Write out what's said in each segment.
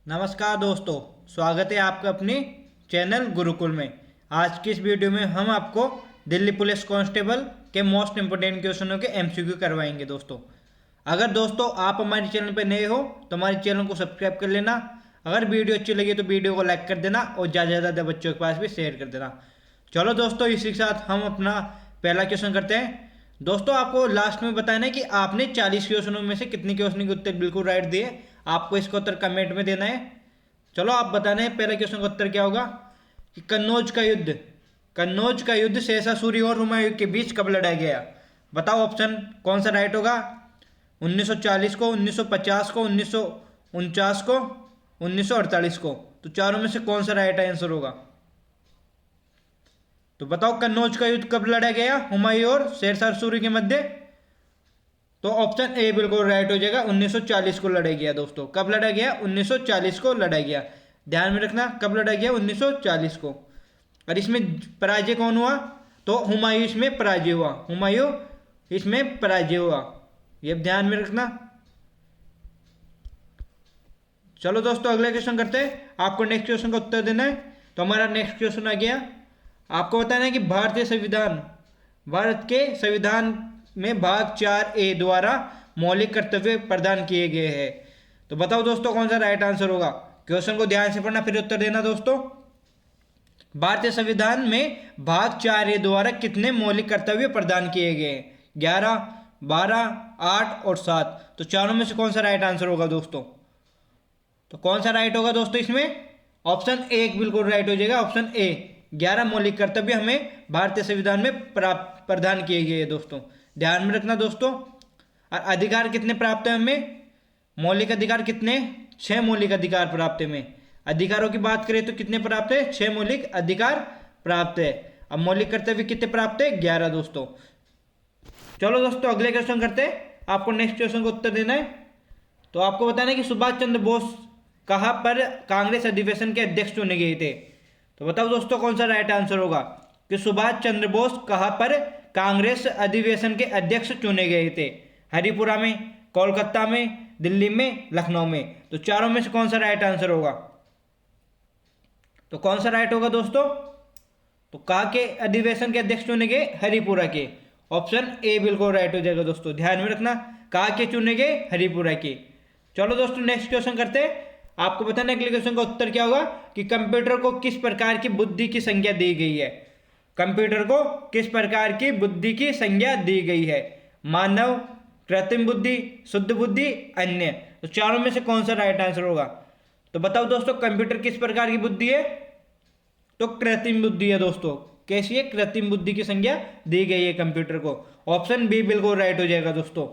नमस्कार दोस्तों, स्वागत है आपका अपने चैनल गुरुकुल में। आज की इस वीडियो में हम आपको दिल्ली पुलिस कांस्टेबल के मोस्ट इंपोर्टेंट क्वेश्चनों के एमसीक्यू करवाएंगे। दोस्तों, अगर दोस्तों आप हमारे चैनल पर नए हो तो हमारे चैनल को सब्सक्राइब कर लेना। अगर वीडियो अच्छी लगी तो वीडियो को लाइक कर देना और ज़्यादा से ज़्यादा बच्चों के पास भी शेयर कर देना। चलो दोस्तों, इसी के साथ हम अपना पहला क्वेश्चन करते हैं। दोस्तों, आपको लास्ट में बताना है कि आपने 40 क्वेश्चनों में से कितने क्वेश्चन के उत्तर बिल्कुल राइट दिए। आपको इसका उत्तर कमेंट में देना है। चलो आप बताना है पहले क्वेश्चन का उत्तर क्या होगा कि कन्नौज का युद्ध शेरशाह सूरी और हुमायूं के बीच कब लड़ा गया। बताओ ऑप्शन कौन सा राइट होगा। 1940 को, 1950 को, 1949 को, 1948 को। तो चारों में से कौन सा राइट आंसर होगा। तो बताओ कन्नौज का युद्ध कब लड़ा गया हुमायूं और शेरशाह सूरी के मध्य। तो ऑप्शन ए बिल्कुल राइट हो जाएगा। 1940 को लड़ा गया। दोस्तों, कब लड़ा गया। 1940 को लड़ा गया। ध्यान में रखना, कब लड़ा गया। 1940 को। और इसमें पराजय कौन हुआ। तो हुमायूं इसमें पराजय हुआ। हुमायूं इसमें पराजय हुआ। ये ध्यान में रखना। चलो दोस्तों, अगले क्वेश्चन करते हैं। आपको नेक्स्ट क्वेश्चन का उत्तर देना है। तो हमारा नेक्स्ट क्वेश्चन आ गया। आपको बताना है कि भारत के संविधान में भाग 4A द्वारा मौलिक कर्तव्य प्रदान किए गए हैं। तो बताओ दोस्तों कौन सा राइट आंसर होगा। क्वेश्चन को ध्यान से पढ़ना फिर उत्तर देना। दोस्तों, भारतीय संविधान में भाग 4A द्वारा कितने मौलिक कर्तव्य प्रदान किए गए हैं। 11, 12, 8 और 7। तो चारों में से कौन सा राइट आंसर होगा। दोस्तों, तो कौन सा राइट होगा। दोस्तों, इसमें ऑप्शन ए बिल्कुल राइट हो जाएगा। ऑप्शन ए, 11 मौलिक कर्तव्य हमें भारतीय संविधान में प्रदान किए गए हैं। दोस्तों, ध्यान में रखना। दोस्तों, और अधिकार कितने प्राप्त है हमें। मौलिक अधिकार कितने। 6 मौलिक अधिकार प्राप्त है हमें। अधिकारों की बात करें तो कितने प्राप्त है। 6 मौलिक अधिकार प्राप्त है। अब मौलिक कर्तव्य कितने प्राप्त है। 11। दोस्तों, चलो दोस्तों अगले क्वेश्चन करते हैं। आपको नेक्स्ट क्वेश्चन का उत्तर देना है। तो आपको बताना है कि सुभाष चंद्र बोस कहाँ पर कांग्रेस अधिवेशन के अध्यक्ष चुने गए थे। तो बताओ दोस्तों कौन सा राइट आंसर होगा कि सुभाष चंद्र बोस कहाँ पर कांग्रेस अधिवेशन के अध्यक्ष चुने गए थे। हरिपुरा में, कोलकाता में, दिल्ली में, लखनऊ में। तो चारों में से कौन सा राइट आंसर होगा। तो कौन सा राइट होगा दोस्तों। तो कहाँ के अधिवेशन के अध्यक्ष चुने गए। हरिपुरा के। ऑप्शन ए बिल्कुल राइट हो जाएगा। दोस्तों, ध्यान में रखना, कहाँ के चुने गए। हरिपुरा के। चलो दोस्तों नेक्स्ट क्वेश्चन करते हैं। आपको बताना है अगले क्वेश्चन का उत्तर क्या होगा कि कंप्यूटर को किस प्रकार की बुद्धि की संज्ञा दी गई है। कंप्यूटर को किस प्रकार की बुद्धि की संज्ञा दी गई है। मानव, कृत्रिम बुद्धि, शुद्ध बुद्धि, अन्य। तो चारों में से कौन सा राइट आंसर होगा। तो बताओ दोस्तों कंप्यूटर किस प्रकार की बुद्धि है। तो कृत्रिम बुद्धि है। दोस्तों, कैसी है। कृत्रिम बुद्धि की संज्ञा दी गई है कंप्यूटर को। ऑप्शन बी बिल्कुल राइट हो जाएगा। दोस्तों,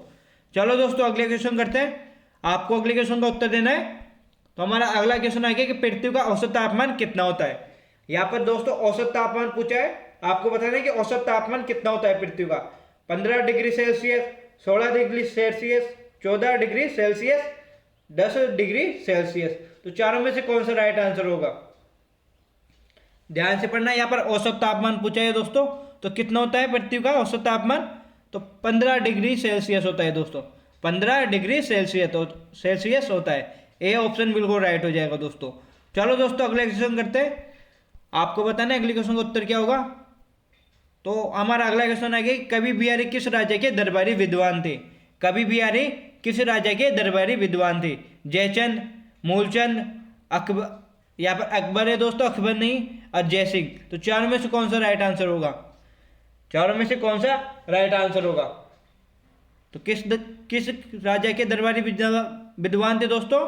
चलो दोस्तों अगले क्वेश्चन करते हैं। आपको अगले क्वेश्चन का उत्तर देना है। तो हमारा अगला क्वेश्चन आ गया कि पृथ्वी का औसत तापमान कितना होता है। यहाँ पर दोस्तों औसत तापमान पूछा है। आपको बताना है कि औसत तापमान कितना होता है पृथ्वी का। 15 degree Celsius, 16 degree Celsius, 14 degree Celsius, 10 degree Celsius. तो चारों में से कौन सा राइट आंसर होगा। ध्यान से पढ़ना। यहाँ पर औसत तापमान पूछा है दोस्तों। तो कितना होता है पृथ्वी का औसत तापमान। तो 15 डिग्री सेल्सियस होता है। दोस्तों, 15 डिग्री सेल्सियस होता है। ए ऑप्शन बिल्कुल राइट हो जाएगा। दोस्तों, चलो दोस्तों अगले क्वेश्चन करते हैं। आपको बताना है अगले क्वेश्चन का उत्तर क्या होगा। तो हमारा अगला क्वेश्चन आ गया कवि बिहारी किस राजा के दरबारी विद्वान थे। कवि बिहारी किस राजा के दरबारी विद्वान थे। जयचंद, मूलचंद, अकबर। यहाँ पर अकबर है दोस्तों, अकबर नहीं, और जयसिंह। तो चारों में से कौन सा राइट आंसर होगा। चारों में से कौन सा राइट आंसर होगा। तो किस राजा के दरबारी विद्वान थे दोस्तों।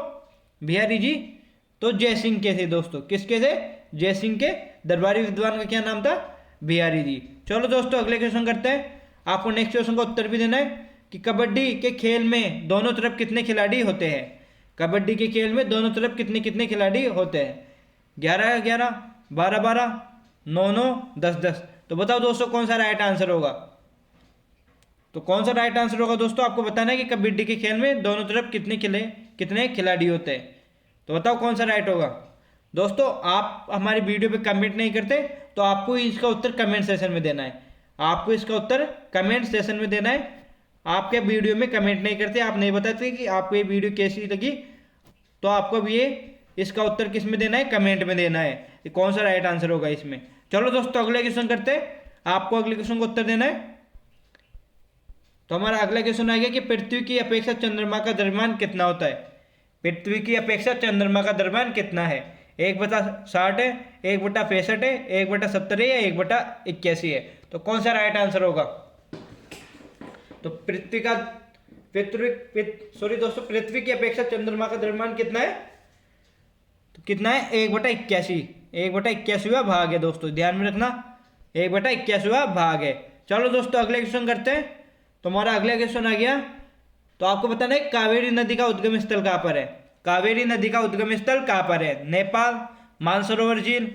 बिहारी जी। तो जयसिंह के थे। दोस्तों, किसके थे। जयसिंह के। दरबारी विद्वान का क्या नाम था। बिहारी जी। चलो दोस्तों अगले क्वेश्चन करते हैं। आपको नेक्स्ट क्वेश्चन का उत्तर भी देना है कि कबड्डी के खेल में दोनों तरफ कितने खिलाड़ी होते हैं। कबड्डी के खेल में दोनों तरफ कितने कितने खिलाड़ी होते हैं। 11-11, 12-12, 9-9, 10-10। तो बताओ दोस्तों कौन सा राइट आंसर होगा। तो कौन सा राइट आंसर होगा दोस्तों। आपको बताना है कि कबड्डी के खेल में दोनों तरफ कितने खिलाड़ी होते हैं। तो बताओ कौन सा राइट होगा। दोस्तों, आप हमारी वीडियो पे कमेंट नहीं करते तो आपको इसका उत्तर कमेंट सेशन में देना है। आपको इसका उत्तर कमेंट सेशन में देना है। आपके वीडियो में कमेंट नहीं करते, आप नहीं बताते कि आपको ये वीडियो कैसी लगी, तो आपको भी ये इसका उत्तर किस में देना है, कमेंट में देना है कि कौन सा राइट आंसर होगा इसमें। चलो दोस्तों अगले क्वेश्चन करते हैं, आपको अगले क्वेश्चन का उत्तर देना है। तो हमारा अगला क्वेश्चन आ गया कि पृथ्वी की अपेक्षा चंद्रमा का द्रव्यमान कितना होता है। पृथ्वी की अपेक्षा चंद्रमा का द्रव्यमान कितना है, 1/60 है, 1/65 है, 1/70 है या 1/81 है। तो कौन सा राइट आंसर होगा। तो पृथ्वी की अपेक्षा चंद्रमा का द्रव्यमान कितना है, तो कितना है 1/81, 1/81वां भाग है दोस्तों, ध्यान में रखना 1/81वां भाग है। चलो दोस्तों अगले क्वेश्चन करते हैं। तो हमारा अगला क्वेश्चन आ गया, तो आपको बताना है कावेरी नदी का उद्गम स्थल कहाँ पर है। कावेरी नदी का उद्गम स्थल कहाँ पर है, नेपाल, मानसरोवर झील,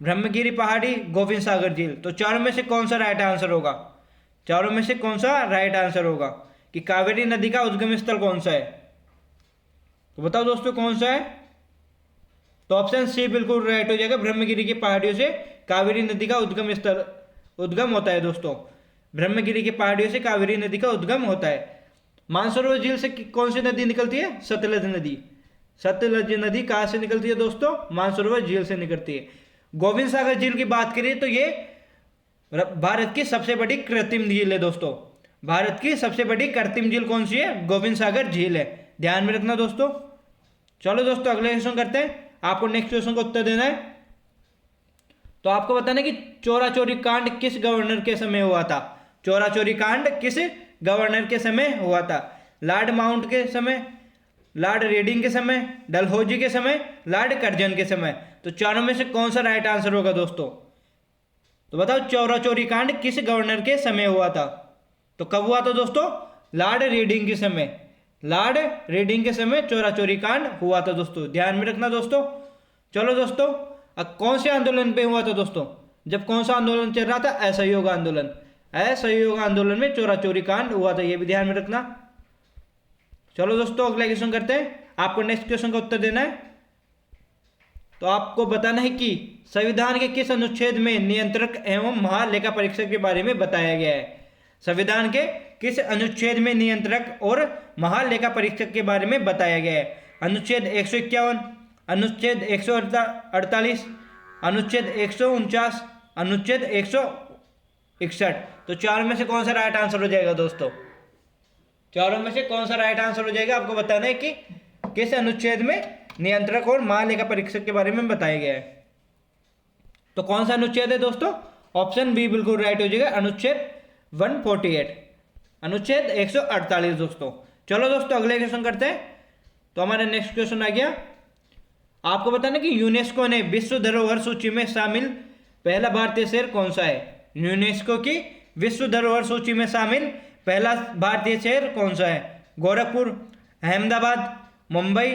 ब्रह्मगिरी पहाड़ी, गोविंद सागर झील। तो चारों में से कौन सा राइट आंसर होगा, चारों में से कौन सा राइट आंसर होगा कि कावेरी नदी का उद्गम स्थल कौन सा है। तो बताओ दोस्तों कौन सा है। तो ऑप्शन सी बिल्कुल राइट हो जाएगा, ब्रह्मगिरी की पहाड़ियों से कावेरी नदी का उद्गम होता है दोस्तों। ब्रह्मगिरी की पहाड़ियों से कावेरी नदी का उद्गम होता है। मानसरोवर झील से कौन सी नदी निकलती है, सतलज नदी। सतलज नदी कहाँ से निकलती है दोस्तों, मानसरोवर झील से निकलती है। गोविंद सागर झील की बात करिए तो ये भारत की सबसे बड़ी कृत्रिम झील है दोस्तों। भारत की सबसे बड़ी कृत्रिम झील कौन सी है, गोविंद सागर झील है, ध्यान में रखना दोस्तों। चलो दोस्तों अगले क्वेश्चन करते हैं, आपको नेक्स्ट क्वेश्चन का उत्तर देना है। तो आपको बताना है कि चोरा चोरी कांड किस गवर्नर के समय हुआ था। चोरा चोरी कांड किस गवर्नर के समय हुआ था, लॉर्ड माउंट के समय, लॉर्ड रेडिंग के समय, डलहौजी के समय, लॉर्ड कर्जन के समय। तो चारों में से कौन सा राइट आंसर होगा दोस्तों। तो बताओ चोरा चोरी कांड किस गवर्नर के समय हुआ था। तो कब हुआ था दोस्तों, लॉर्ड रेडिंग के समय, लॉर्ड रेडिंग के समय चोरा चोरी कांड हुआ था दोस्तों, ध्यान में रखना दोस्तों। चलो दोस्तों अब कौन से आंदोलन पे हुआ था दोस्तों, जब कौन सा आंदोलन चल रहा था, असहयोग आंदोलन। असहयोग आंदोलन में चोरा चोरी कांड हुआ था, ये भी ध्यान में रखना। चलो दोस्तों अगला क्वेश्चन करते हैं, आपको नेक्स्ट क्वेश्चन का उत्तर देना है। तो आपको बताना है कि संविधान के किस अनुच्छेद में नियंत्रक एवं महालेखा परीक्षक के बारे में बताया गया है। संविधान के किस अनुच्छेद में नियंत्रक और महालेखा परीक्षक के बारे में बताया गया है। अनुच्छेद 151, अनुच्छेद 148, अनुच्छेद 149, अनुच्छेद 161। तो चारों में से कौन सा राइट आंसर हो जाएगा दोस्तों, चारों में से कौन सा राइट आंसर हो जाएगा। आपको बताना है कि किस अनुच्छेद में नियंत्रक और महालेखा परीक्षक के बारे में बताया गया है। तो कौन सा अनुच्छेद है दोस्तों, ऑप्शन बी बिल्कुल राइट हो जाएगा, अनुच्छेद 148, अनुच्छेद 148 दोस्तों। चलो दोस्तों अगले क्वेश्चन करते हैं। तो हमारा नेक्स्ट क्वेश्चन आ गया, आपको बताना कि यूनेस्को ने विश्व धरोहर सूची में शामिल पहला भारतीय शहर कौन सा है। यूनेस्को की विश्व धरोहर सूची में शामिल पहला भारतीय शहर कौन सा है, गोरखपुर, अहमदाबाद, मुंबई,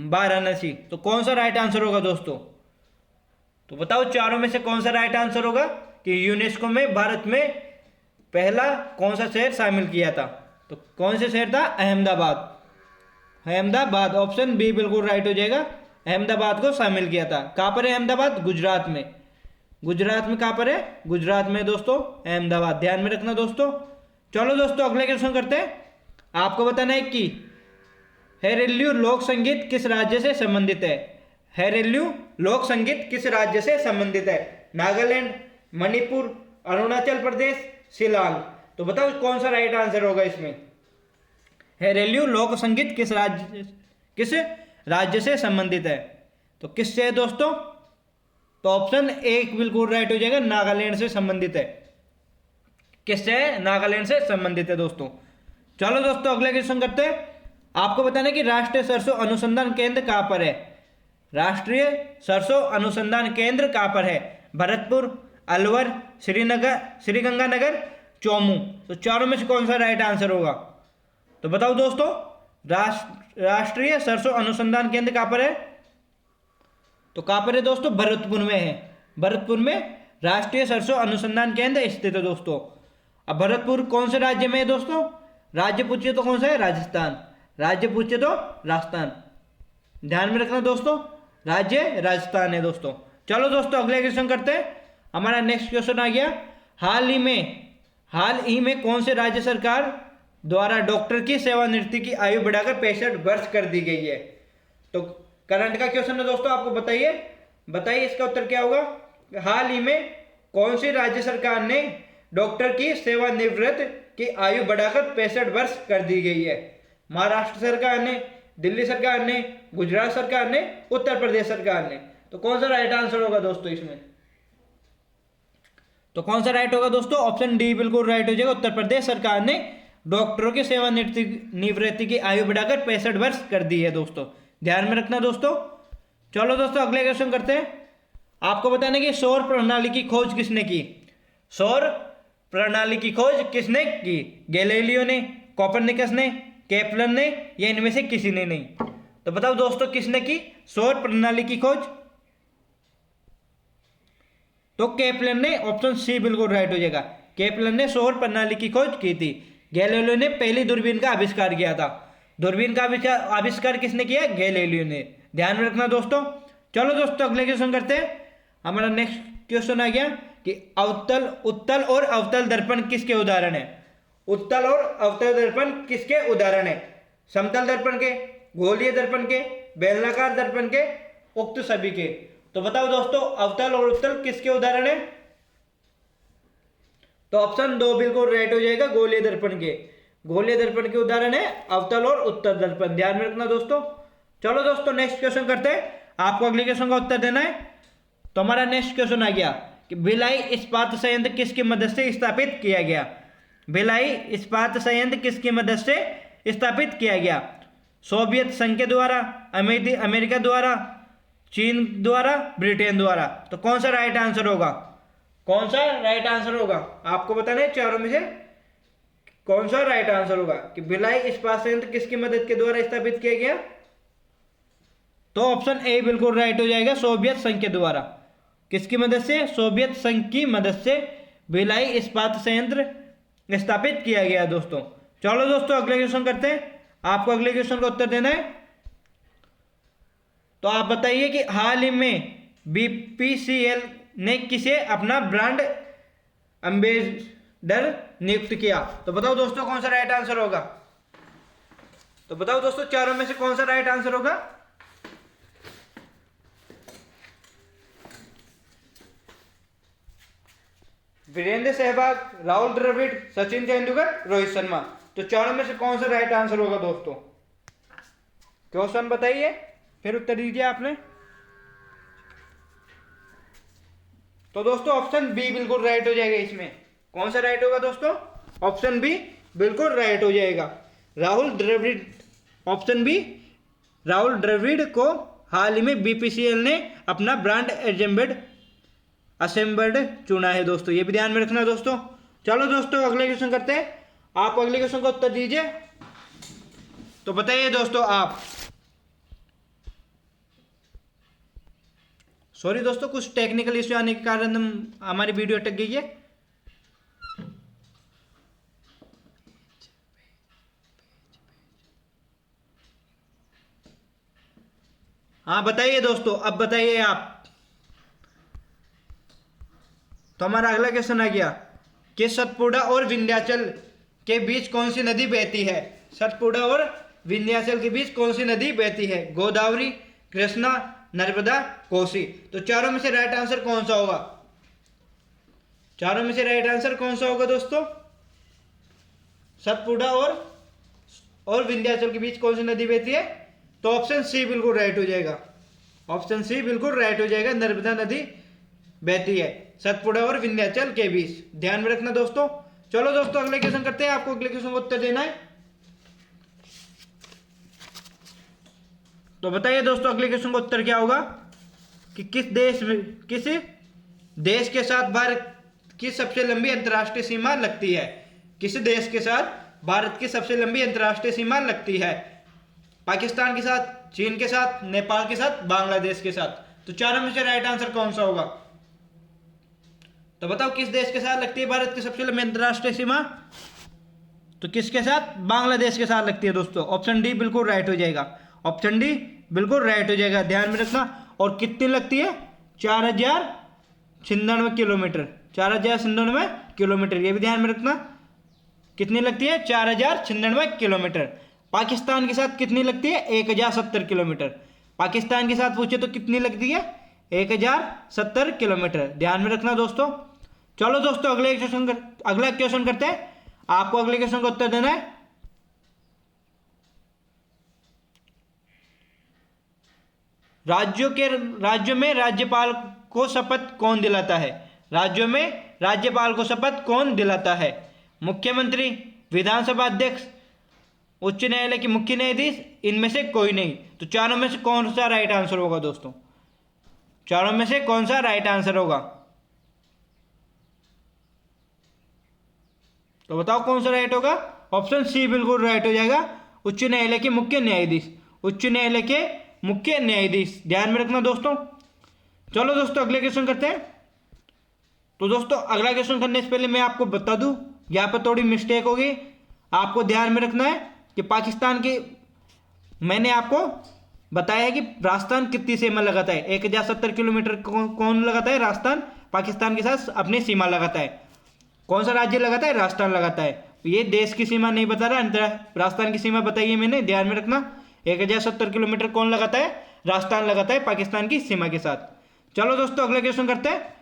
वाराणसी। तो कौन सा राइट आंसर होगा दोस्तों। तो बताओ चारों में से कौन सा राइट आंसर होगा कि यूनेस्को में भारत में पहला कौन सा शहर शामिल किया था। तो कौन सा शहर था, अहमदाबाद। अहमदाबाद ऑप्शन बी बिल्कुल राइट हो जाएगा, अहमदाबाद को शामिल किया था। कहाँ पर है अहमदाबाद, गुजरात में। गुजरात में कहाँ पर है, गुजरात में दोस्तों अहमदाबाद, ध्यान में रखना दोस्तों। चलो दोस्तों अगले क्वेश्चन करते हैं, आपको बताना है कि हैरेल्यू लोक संगीत किस राज्य से संबंधित है। हैरेल्यू लोक संगीत किस राज्य से संबंधित है, नागालैंड, मणिपुर, अरुणाचल प्रदेश, शिलांग। तो बताओ कौन सा राइट आंसर होगा इसमें। हैरेल्यू लोक संगीत किस राज्य से संबंधित है, तो किससे है दोस्तों। तो ऑप्शन एक बिल्कुल राइट हो जाएगा, नागालैंड से संबंधित है। किससे है, नागालैंड से संबंधित है दोस्तों। चलो दोस्तों अगले क्वेश्चन करते हैं, आपको बताना है कि राष्ट्रीय सरसों अनुसंधान केंद्र कहाँ पर है। राष्ट्रीय सरसों अनुसंधान केंद्र कहाँ पर है, भरतपुर, अलवर, श्रीगंगानगर, चौमू। तो चारों में से कौन सा राइट आंसर होगा। तो बताओ दोस्तों राष्ट्रीय सरसों अनुसंधान केंद्र कहाँ पर है। तो कहाँ पर है दोस्तों, भरतपुर में है। भरतपुर में राष्ट्रीय सरसों अनुसंधान केंद्र स्थित है दोस्तों। अब भरतपुर कौन से राज्य में है दोस्तों, राज्य पूछिए तो कौन सा है, राजस्थान। राज्य पूछिए तो राजस्थान, ध्यान में रखना दोस्तों, राज्य राजस्थान है दोस्तों। चलो दोस्तों अगले क्वेश्चन करते हैं, हमारा नेक्स्ट क्वेश्चन आ गया, हाल ही में कौन से राज्य सरकार द्वारा डॉक्टर की सेवानिवृत्ति की आयु बढ़ाकर 65 वर्ष कर दी गई है। तो करंट का क्वेश्चन है दोस्तों, आपको बताइए बताइए इसका उत्तर क्या होगा। हाल ही में कौन सी राज्य सरकार ने डॉक्टर की सेवानिवृत्त की आयु बढ़ाकर 65 वर्ष कर दी गई है? महाराष्ट्र सरकार ने, दिल्ली सरकार ने, गुजरात सरकार ने, उत्तर प्रदेश सरकार ने। तो कौन सा राइट आंसर होगा दोस्तों इसमें? तो कौन सा राइट होगा दोस्तों? ऑप्शन डी बिल्कुल राइट हो जाएगा। उत्तर प्रदेश सरकार ने डॉक्टरों की सेवानिवृत्ति की आयु बढ़ाकर 65 वर्ष कर दी है दोस्तों, ध्यान में रखना दोस्तों। चलो दोस्तों अगले क्वेश्चन करते हैं। आपको बताने की सौर प्रणाली की खोज किसने की? सौर प्रणाली की खोज किसने की? गैलीलियो ने, कोपरनिकस ने, केपलर ने, या इनमें से किसी ने नहीं? तो बताओ दोस्तों किसने की सौर प्रणाली की खोज? तो केपलर ने, ऑप्शन सी बिल्कुल राइट हो जाएगा। केपलर ने सौर प्रणाली की खोज की थी। गैलीलियो ने पहली दूरबीन का आविष्कार किया था। दूरबीन का आविष्कार किसने किया? गैलीलियो ने, ध्यान में रखना दोस्तों। चलो दोस्तों अगले क्वेश्चन करते हैं। हमारा नेक्स्ट क्वेश्चन आ गया कि उत्तल और अवतल दर्पण किसके उदाहरण है? उत्तल और अवतल दर्पण किसके उदाहरण है? समतल दर्पण के, गोलीय दर्पण के, बेलनाकार दर्पण के, उक्त सभी के। तो बताओ दोस्तों अवतल और उत्तल किसके उदाहरण है? तो ऑप्शन 2 बिल्कुल राइट हो जाएगा, गोलीय दर्पण के। गोलीय दर्पण के उदाहरण है अवतल और उत्तल दर्पण, ध्यान में रखना दोस्तों। चलो दोस्तों नेक्स्ट क्वेश्चन करते हैं। आपको अगले क्वेश्चन का उत्तर देना है। तो हमारा नेक्स्ट क्वेश्चन आ गया कि भिलाई इस्पात संयंत्र किसकी मदद से स्थापित किया गया? भिलाई इस्पात संयंत्र किसकी मदद से स्थापित किया गया? सोवियत संघ के द्वारा, अमेरिका द्वारा, चीन द्वारा, ब्रिटेन द्वारा। तो कौन सा राइट आंसर होगा? कौन सा राइट आंसर होगा? आपको बताना है चारों में से कौन सा राइट आंसर होगा कि भिलाई इस्पात संयंत्र किसकी मदद के द्वारा स्थापित किया गया? तो ऑप्शन ए बिल्कुल राइट हो जाएगा, सोवियत संघ के द्वारा। किसकी मदद से? सोवियत संघ की मदद से भिलाई इस्पात संयंत्र स्थापित किया गया दोस्तों। चलो दोस्तों अगले क्वेश्चन करते हैं। आपको अगले क्वेश्चन का उत्तर देना है। तो आप बताइए कि हाल ही में बीपीसीएल ने किसे अपना ब्रांड एम्बेसडर नियुक्त किया? तो बताओ दोस्तों कौन सा राइट आंसर होगा? तो बताओ दोस्तों चारों में से कौन सा राइट आंसर होगा? वीरेंद्र सहवाग, राहुल द्रविड़, सचिन तेंदुलकर, रोहित शर्मा। तो चारों में से कौन सा राइट आंसर होगा दोस्तों? क्वेश्चन बताइए फिर उत्तर दीजिए आपने। तो दोस्तों ऑप्शन बी बिल्कुल राइट हो जाएगा। इसमें कौन सा राइट होगा दोस्तों? ऑप्शन बी बिल्कुल राइट हो जाएगा, राहुल द्रविड़। ऑप्शन बी, राहुल द्रविड़ को हाल ही में बीपीसीएल ने अपना ब्रांड असेंबल्ड चुना है दोस्तों, ये भी ध्यान में रखना दोस्तों। चलो दोस्तों अगले क्वेश्चन करते हैं। आप अगले क्वेश्चन का उत्तर दीजिए। तो बताइए दोस्तों आप, सॉरी दोस्तों कुछ टेक्निकल इश्यू आने के कारण हमारी वीडियो अटक गई है। हाँ बताइए दोस्तों, अब बताइए आप। तो हमारा अगला क्वेश्चन आ गया कि सतपुड़ा और विंध्याचल के बीच कौन सी नदी बहती है? सतपुड़ा और विंध्याचल के बीच कौन सी नदी बहती है? गोदावरी, कृष्णा, नर्मदा, कोसी। तो चारों में से राइट आंसर कौन सा होगा? चारों में से राइट आंसर कौन सा होगा दोस्तों? सतपुड़ा और विंध्याचल के बीच कौन सी नदी बहती है? तो ऑप्शन सी बिल्कुल राइट हो जाएगा। ऑप्शन सी बिल्कुल राइट हो जाएगा, नर्मदा नदी बहती है सतपुड़ा और विंध्याचल के बीच, ध्यान में रखना दोस्तों। चलो दोस्तों अगले क्वेश्चन करते हैं। आपको अगले क्वेश्चन का उत्तर देना है। तो बताइए दोस्तों अगले क्वेश्चन का उत्तर क्या होगा कि किस देश के साथ भारत की सबसे लंबी अंतर्राष्ट्रीय सीमा लगती है? किस देश के साथ भारत की सबसे लंबी अंतर्राष्ट्रीय सीमा लगती है? पाकिस्तान के साथ, चीन के साथ, नेपाल के साथ, बांग्लादेश के साथ। तो चारों में से राइट आंसर कौन सा होगा? तो बताओ किस देश के साथ लगती है भारत की सबसे लंबी अंतर्राष्ट्रीय सीमा? तो किसके साथ? बांग्लादेश के साथ लगती है दोस्तों। ऑप्शन डी बिल्कुल राइट हो जाएगा। ऑप्शन डी बिल्कुल राइट हो जाएगा, ध्यान में रखना। और कितनी लगती है? 4096 किलोमीटर। 4096 किलोमीटर, ये भी ध्यान में रखना। कितनी लगती है? 4096 किलोमीटर। पाकिस्तान के साथ कितनी लगती है? 1070 किलोमीटर। पाकिस्तान के साथ पूछे तो कितनी लगती है, 1070 किलोमीटर। ध्यान में रखना दोस्तों। चलो दोस्तों अगला क्वेश्चन करते हैं। आपको अगले क्वेश्चन का उत्तर देना है। राज्यों में राज्यपाल को शपथ कौन दिलाता है? राज्यों में राज्यपाल को शपथ कौन दिलाता है? मुख्यमंत्री, विधानसभा अध्यक्ष, उच्च न्यायालय के मुख्य न्यायाधीश, इनमें से कोई नहीं। तो चारों में से कौन सा राइट आंसर होगा दोस्तों? चारों में से कौन सा राइट आंसर होगा? तो बताओ कौन सा राइट होगा? ऑप्शन सी बिल्कुल राइट हो जाएगा, उच्च न्यायालय के मुख्य न्यायाधीश। उच्च न्यायालय के मुख्य न्यायाधीश, ध्यान में रखना दोस्तों। चलो दोस्तों अगले क्वेश्चन करते हैं। तो दोस्तों अगला क्वेश्चन करने से पहले मैं आपको बता दूं, यहाँ पर थोड़ी मिस्टेक होगी। आपको ध्यान में रखना है कि पाकिस्तान के, मैंने आपको बताया है कि राजस्थान कितनी सीमा लगाता है। 1070 किलोमीटर कौन लगाता है? राजस्थान पाकिस्तान के साथ अपनी सीमा लगाता है। कौन सा राज्य लगाता है? राजस्थान लगाता है। ये देश की सीमा नहीं बता रहा, राजस्थान की सीमा बताई है मैंने, ध्यान में रखना। 1070 किलोमीटर कौन लगाता है? राजस्थान लगाता है पाकिस्तान की सीमा के साथ। चलो दोस्तों अगले क्वेश्चन करते हैं।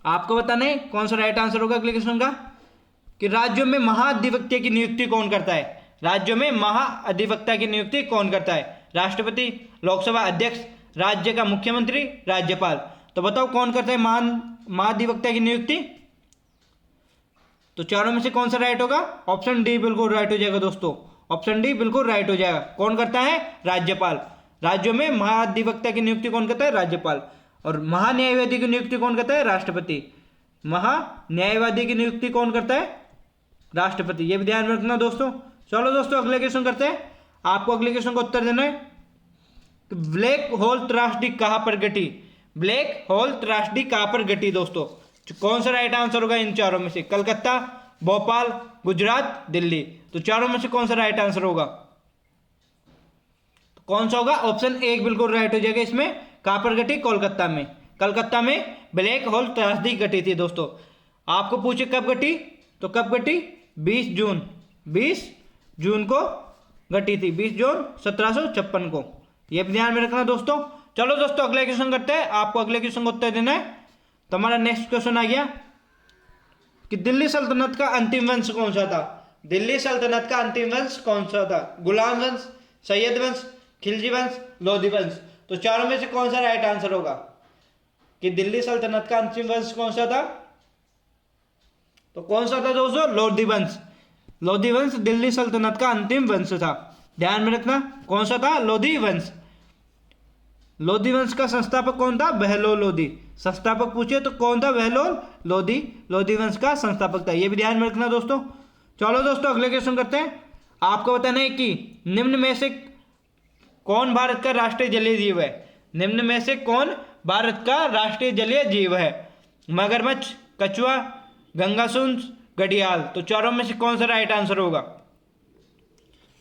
आपको बताना है कौन सा राइट आंसर होगा अगले क्वेश्चन का, कि राज्यों में महाधिवक्ता की नियुक्ति कौन करता है? राज्यों में महाधिवक्ता की नियुक्ति कौन करता है? राष्ट्रपति, लोकसभा अध्यक्ष, राज्य का मुख्यमंत्री, राज्यपाल। तो बताओ कौन करता है महाधिवक्ता की नियुक्ति? तो चारों में से कौन सा राइट होगा? ऑप्शन डी बिल्कुल राइट हो जाएगा दोस्तों। ऑप्शन डी बिल्कुल राइट हो जाएगा। कौन करता है? राज्यपाल। राज्यों में महाधिवक्ता की नियुक्ति कौन करता है? राज्यपाल। और महान्यायवादी की नियुक्ति कौन करता है? राष्ट्रपति। महान्यायवादी की नियुक्ति कौन करता है? राष्ट्रपति। ये भी ध्यान में रखना दोस्तों। चलो दोस्तों अगले क्वेश्चन करते हैं। आपको अगले क्वेश्चन का उत्तर देना है कि ब्लैक होल त्रासदी कहां पर घटी? ब्लैक होल त्रासदी कहां पर घटी दोस्तों? कौन सा राइट आंसर होगा इन चारों में से? कलकत्ता, भोपाल, गुजरात, दिल्ली। तो चारों में से कौन सा राइट आंसर होगा? तो कौन सा होगा? ऑप्शन ए बिल्कुल राइट हो जाएगा इसमें। कहां पर घटी? कोलकाता में। कलकत्ता में ब्लैक होल त्रासदी घटी थी दोस्तों। आपको पूछे कब घटी, तो कब घटी? 20 जून को घटी थी। 20 जून 1756 को। यह भी ध्यान में रखना दोस्तों। चलो दोस्तों अगले क्वेश्चन करते हैं। आपको अगले क्वेश्चन का उत्तर देना है। तो हमारा नेक्स्ट क्वेश्चन आ गया कि दिल्ली सल्तनत का अंतिम वंश कौन सा था? दिल्ली सल्तनत का अंतिम वंश कौन सा था? गुलाम वंश, सैयद वंश, खिलजी वंश, लोधी वंश। तो चारों में से कौन सा राइट आंसर होगा कि दिल्ली सल्तनत का अंतिम वंश कौन सा था? तो कौन सा था दोस्तों? लोधी वंश। लोधी वंश दिल्ली सल्तनत का अंतिम वंश था। ध्यान में रखना कौन सा था? लोधी वंश। लोधी वंश का संस्थापक कौन था? बहलोल लोधी। संस्थापक पूछे तो कौन था? बहलोल लोधी। लोधी वंश का संस्थापक था। यह भी ध्यान में रखना दोस्तों। चलो दोस्तों अगले क्वेश्चन करते हैं। आपको बताना है कि निम्न में से कौन भारत का राष्ट्रीय जलीय जीव है? निम्न में से कौन भारत का राष्ट्रीय जलीय जीव है? मगरमच्छ, कछुआ, गंगासूंस, घड़ियाल। तो चारों में से कौन सा राइट आंसर होगा?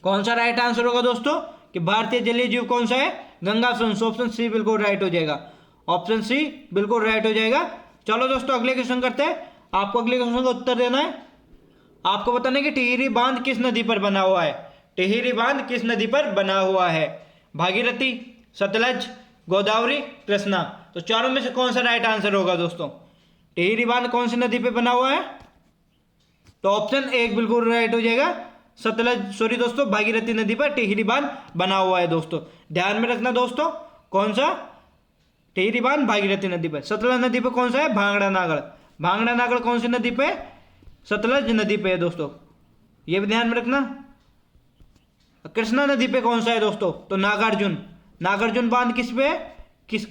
कौन सा राइट आंसर होगा दोस्तों कि भारतीय जलीय जीव कौन सा है? गंगासूंस। ऑप्शन सी बिल्कुल राइट हो जाएगा। ऑप्शन सी बिल्कुल राइट हो जाएगा। चलो दोस्तों अगले क्वेश्चन करते हैं। आपको अगले क्वेश्चन का उत्तर देना है। आपको बताना है कि टिहरी बांध किस नदी पर बना हुआ है? टिहरी बांध किस नदी पर बना हुआ है? भागीरथी, सतलज, गोदावरी, कृष्णा। तो चारों में से कौन सा राइट आंसर होगा दोस्तों? टिहरी बांध कौन सी नदी पे बना हुआ है? तो ऑप्शन एक बिल्कुल राइट हो जाएगा। दोस्तों भागीरथी नदी पर टिहरी बांध बना हुआ है दोस्तों। ध्यान में रखना दोस्तों कौन सा? टिहरी बांध भागीरथी नदी पर। सतलज नदी पर कौन सा है? भांगड़ा नागड़। भांगड़ा नागड़ कौन सी नदी पे? सतलज नदी पे है दोस्तों। ये भी ध्यान में रखना। कृष्णा नदी पे कौन सा है दोस्तों? तो नागार्जुन। नागार्जुन बांध किस पे?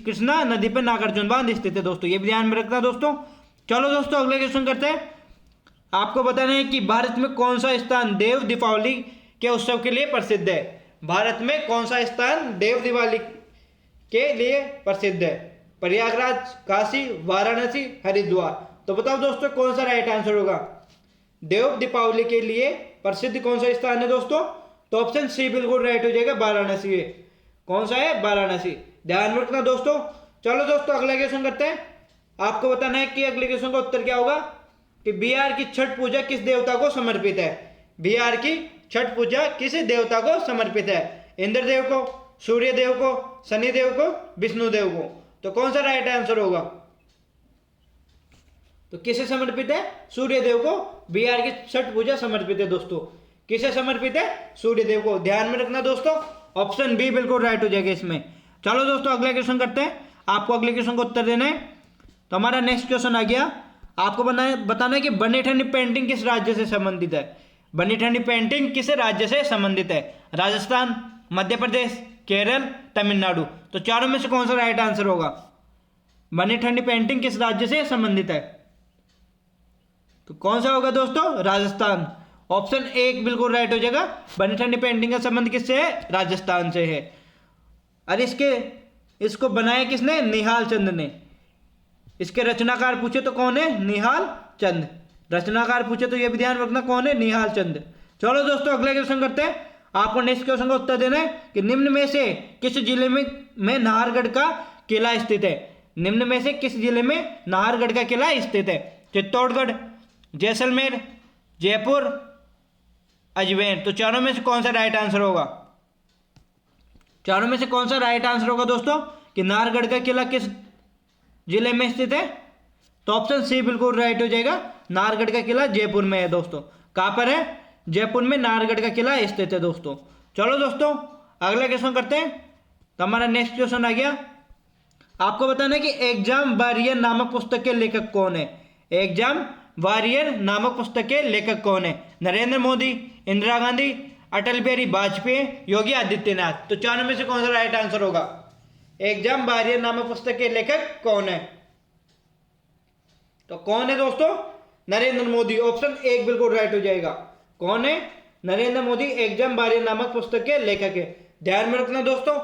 कृष्णा नदी पे नागार्जुन बांध स्थित है दोस्तों। ये भी ध्यान में रखना दोस्तों। चलो दोस्तों अगले क्वेश्चन करते हैं। आपको बताना है कि भारत में कौन सा स्थान देव दीपावली के उत्सव के लिए प्रसिद्ध है? भारत में कौन सा स्थान देव दिवाली के लिए प्रसिद्ध है? प्रयागराज, काशी, वाराणसी, हरिद्वार। तो बताओ दोस्तों कौन सा राइट आंसर होगा? देव दीपावली के लिए प्रसिद्ध कौन सा स्थान है दोस्तों? तो ऑप्शन सी बिल्कुल राइट हो जाएगा, वाराणसी है। कौन सा है? वाराणसी। ध्यान में रखना दोस्तों। चलो दोस्तों अगला क्वेश्चन करते हैं। आपको बताना है कि अगले क्वेश्चन का उत्तर क्या होगा कि बिहार की छठ पूजा किस देवता को समर्पित है? बिहार की छठ पूजा किस देवता को समर्पित है? इंद्रदेव को, सूर्य देव को, शनि देव को, विष्णु देव को। तो कौन सा राइट आंसर होगा? तो किसे समर्पित है? सूर्य देव को बिहार की छठ पूजा समर्पित है दोस्तों। किसे समर्पित है? सूर्य देव को। ध्यान में रखना दोस्तों, ऑप्शन बी बिल्कुल राइट हो जाएगा इसमें। चलो दोस्तों अगला क्वेश्चन करते हैं। आपको अगले क्वेश्चन को उत्तर देना है। तो हमारा नेक्स्ट क्वेश्चन आ गया, आपको बताना है कि बनी ठंडी पेंटिंग किस राज्य से संबंधित है। बनी ठंडी पेंटिंग किस राज्य से संबंधित है? राजस्थान, मध्य प्रदेश, केरल, तमिलनाडु। तो चारों में से कौन सा राइट आंसर होगा? बनी ठंडी पेंटिंग किस राज्य से संबंधित है? तो कौन सा होगा दोस्तों? राजस्थान। ऑप्शन एक बिल्कुल राइट हो जाएगा। बनी ठंडी पेंटिंग का संबंध किससे है? राजस्थान से है। और इसको बनाया किसने? निहाल चंद ने। इसके रचनाकार पूछे तो कौन है? निहाल चंद। रचनाकार पूछे तो ये भी ध्यान रखना कौन है? निहाल चंद। चलो दोस्तों अगले क्वेश्चन करते हैं। आपको नेक्स्ट क्वेश्चन का उत्तर देना है कि निम्न में से किस जिले में नाहरगढ़ का किला स्थित है। निम्न में से किस जिले में नाहरगढ़ का किला स्थित है? चित्तौड़गढ़, जैसलमेर, जयपुर, अजमेर। तो चारों में से कौन सा राइट आंसर होगा? चारों में से कौन सा राइट आंसर होगा दोस्तों कि नाहरगढ़ का किला किस जिले में स्थित है? तो ऑप्शन सी बिल्कुल राइट हो जाएगा। नाहरगढ़ का किला जयपुर में है दोस्तों। कहां पर है? जयपुर में नाहरगढ़ का किला स्थित है दोस्तों। चलो दोस्तों अगला क्वेश्चन करते हैं। तो हमारा नेक्स्ट क्वेश्चन आ गया, आपको बताना है कि एग्जाम वॉरियर नामक पुस्तक के लेखक कौन है। एग्जाम वॉरियर नामक पुस्तक के लेखक कौन है? नरेंद्र मोदी, इंदिरा गांधी, अटल बिहारी वाजपेयी, योगी आदित्यनाथ। तो चारों में से कौन सा राइट आंसर होगा? एग्जाम वॉरियर नामक पुस्तक के लेखक कौन है? तो कौन है दोस्तों? नरेंद्र मोदी। ऑप्शन एक बिल्कुल राइट हो जाएगा। कौन है? नरेंद्र मोदी एग्जाम वॉरियर नामक पुस्तक के लेखक है। ध्यान में रखना दोस्तों।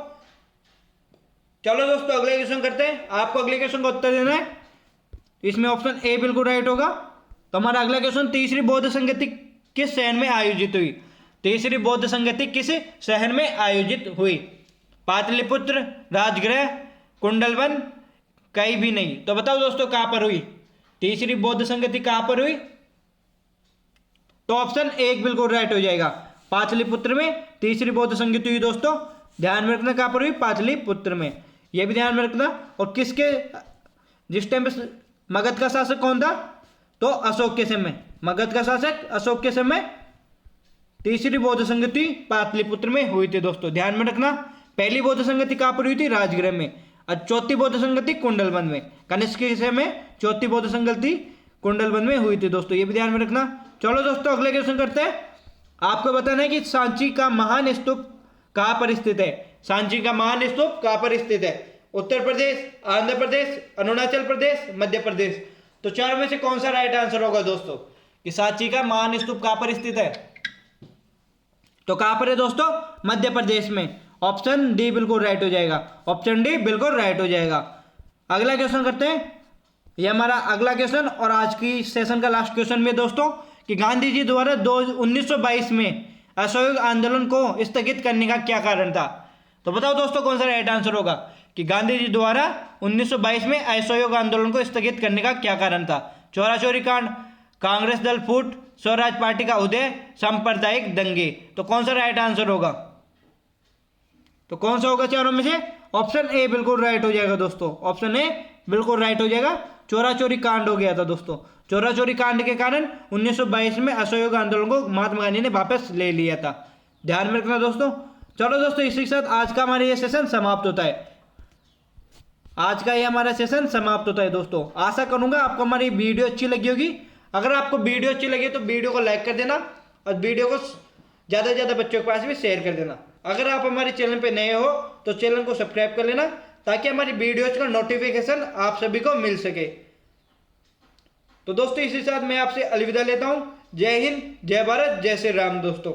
चलो दोस्तों अगले क्वेश्चन करते हैं। आपको अगले क्वेश्चन का उत्तर देना है। इसमें ऑप्शन ए बिल्कुल राइट होगा। तो हमारा अगला क्वेश्चन, तीसरी बौद्ध संगति किस शहर में आयोजित हुई? तीसरी बौद्ध संगति किस शहर में आयोजित हुई? पाटलिपुत्र, राजगृह, कुंडलवन, कहीं भी नहीं। तो बताओ दोस्तों कहां पर हुई? तीसरी बौद्ध संगति कहां पर हुई? तो ऑप्शन एक बिल्कुल राइट हो जाएगा। पाटलिपुत्र में तीसरी बौद्ध संगति हुई दोस्तों। ध्यान में रखना कहां पर हुई? पाटलिपुत्र में। यह भी ध्यान में रखना। और किसके, जिस टाइम पे मगध का शासक कौन था? तो अशोक के समय। मगध का शासक अशोक के समय तीसरी बौद्ध संगति पाटलिपुत्र में हुई थी दोस्तों। ध्यान में रखना। पहली बौद्ध संगति कहां पर हुई थी? राजगृह में। और चौथी बौद्ध संगति कुंडलवन में। कनिष्क के समय में चौथी बौद्ध संगति कुंडलवन में हुई थी दोस्तों। ये भी ध्यान में रखना। चलो दोस्तों अगले क्वेश्चन करते हैं। आपको बताना है कि सांची का महान स्तूप कहां पर स्थित है। सांची का महान स्तूप कहां पर स्थित है? उत्तर प्रदेश, आंध्र प्रदेश, अरुणाचल प्रदेश, मध्य प्रदेश। तो चारों में से कौन सा राइट आंसर होगा दोस्तों कि सांची का महान स्तूप कहां पर स्थित है? तो कहां पर है दोस्तों? मध्य प्रदेश में। ऑप्शन डी बिल्कुल राइट हो जाएगा। ऑप्शन डी बिल्कुल राइट हो जाएगा। अगला क्वेश्चन करते हैं। यह हमारा अगला क्वेश्चन और आज की सेशन का लास्ट क्वेश्चन में दोस्तों कि गांधी जी द्वारा 1922 में असहयोग आंदोलन को स्थगित करने का क्या कारण था? तो बताओ दोस्तों कौन सा राइट आंसर होगा कि गांधी जी द्वारा 1922 में असहयोग आंदोलन को स्थगित करने का क्या कारण था? चोरा चोरी कांड, कांग्रेस दल फूट, स्वराज पार्टी का उदय, सांप्रदायिक दंगे। तो कौन सा राइट आंसर होगा? तो कौन सा होगा चारों में से? ऑप्शन ए बिल्कुल राइट हो जाएगा दोस्तों। ऑप्शन ए बिल्कुल राइट हो जाएगा। चोरा चोरी कांड हो गया था दोस्तों। चोरा चोरी कांड के कारण 1922 में असहयोग आंदोलन को महात्मा गांधी ने वापस ले लिया था। ध्यान में रखना दोस्तों। चलो दोस्तों इसी के साथ आज का हमारा ये सेशन समाप्त होता है। आज का ये हमारा सेशन समाप्त होता है दोस्तों। आशा करूंगा आपको हमारी वीडियो अच्छी लगी होगी। अगर आपको वीडियो अच्छी लगी तो वीडियो को लाइक कर देना और वीडियो को ज़्यादा से ज़्यादा बच्चों के पास भी शेयर कर देना। अगर आप हमारे चैनल पे नए हो तो चैनल को सब्सक्राइब कर लेना ताकि हमारी वीडियोज का नोटिफिकेशन आप सभी को मिल सके। तो दोस्तों इसी के साथ मैं आपसे अलविदा लेता हूँ। जय हिंद, जय भारत, जय श्री राम दोस्तों।